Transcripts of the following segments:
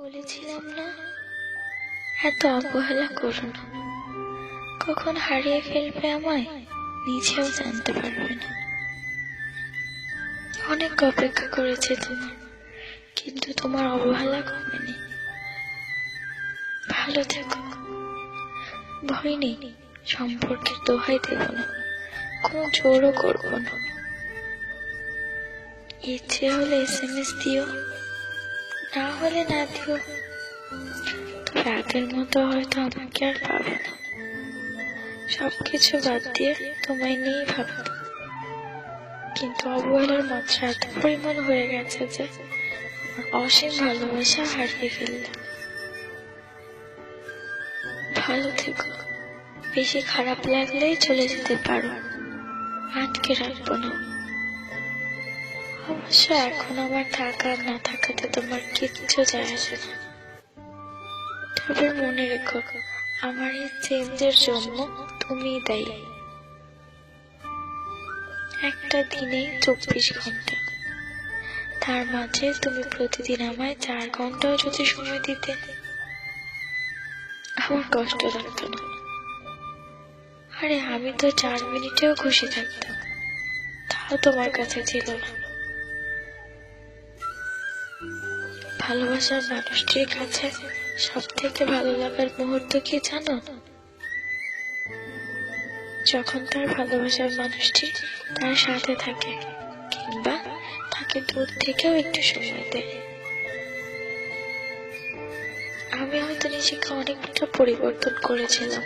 বলেছিলাম না, এত অবহেলা করো না। কখন হারিয়ে ফেলবে আমায় নিজেও জানতে পারবে না। অনেক অপেক্ষা করেছে তোমার, কিন্তু তোমার অবহেলা কমেনি। ভালো থেকো। ভয় নেই, সম্পর্কের দোহাই দেব না, কোনো জোরও করবো না। ইচ্ছে হলে SMS দিও, না হলে না দিও। তবে আগের মতো হয়তো আমাকে আর পাবে না। সবকিছু বাদ দিয়ে তোমায় নিয়েই ভাবব। কিন্তু অবহেলার মাত্রা এত পরিমাণ হয়ে গেছে যে অসীম ভালোবাসা হারিয়ে ফেললাম। ভালো থেকো। বেশি খারাপ লাগলেই চলে যেতে পারো, আটকে রাখবো না। অবশ্য এখন আমার থাকা না থাকাতে তোমার কিচ্ছু যায় আসে না। তবে মনে রেখো, আমার এই চেঞ্জের জন্য তুমি দায়ী। একটা দিনে 24 ঘন্টা, তার মাঝে তুমি প্রতিদিন আমায় 4 ঘন্টাও যদি সময় দিতে, আমার কষ্ট লাগতো না। আরে আমি তো 4 মিনিটেও খুশি থাকতাম, তাও তোমার কাছে ছিল না। ভালোবাসার মানুষটির কাছে সব থেকে ভালো লাগার মুহূর্ত কি জানো? যখন তার ভালোবাসার মানুষটি তার সাথে থাকে, কিংবা তাকে দূর থেকেও একটু সময় দেয়। আমি হয়তো নিজেকে অনেকটা পরিবর্তন করেছিলাম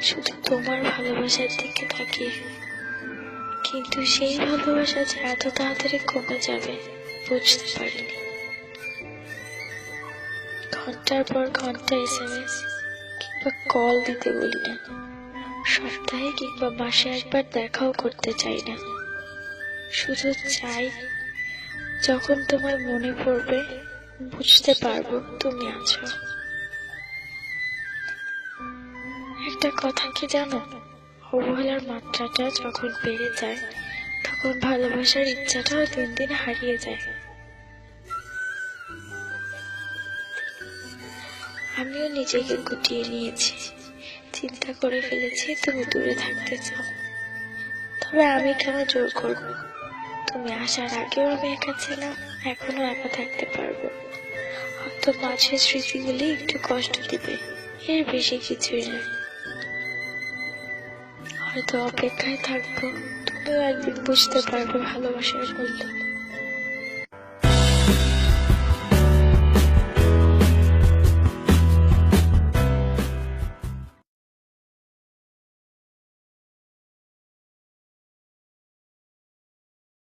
শুধু তোমার ভালোবাসার দিকে তাকিয়ে, কিন্তু সেই ভালোবাসা যে এত তাড়াতাড়ি কমে যাবে বুঝতে পারিনি। ঘন্টার পর ঘন্টা SMS কিংবা কল দিতে বলি না, সপ্তাহে কিংবা মাসে একবার দেখাও করতে চাই না। শুধু চাই যখন তোমায় মনে পড়বে বুঝতে পারবো তুমি আছো। একটা কথা কি জানো, অবহেলার মাত্রাটা যখন বেড়ে যায় তখন ভালোবাসার ইচ্ছাটাও দিন দিন হারিয়ে যায়। আমিও নিজেকে গুটিয়ে নিয়েছি, চিন্তা করে ফেলেছি তুমি দূরে থাকতে চাও। তবে আমি কেন জোর করবো? তুমি আসার আগেও আমি একা ছিলাম, এখনো একা থাকতে পারবো। হয়তো মাঝে স্মৃতিগুলি একটু কষ্ট দিবে, এর বেশি কিছুই নয়। হয়তো অপেক্ষায় থাকবো, তুমিও একদিন বুঝতে পারবে ভালোবাসার মূল্য।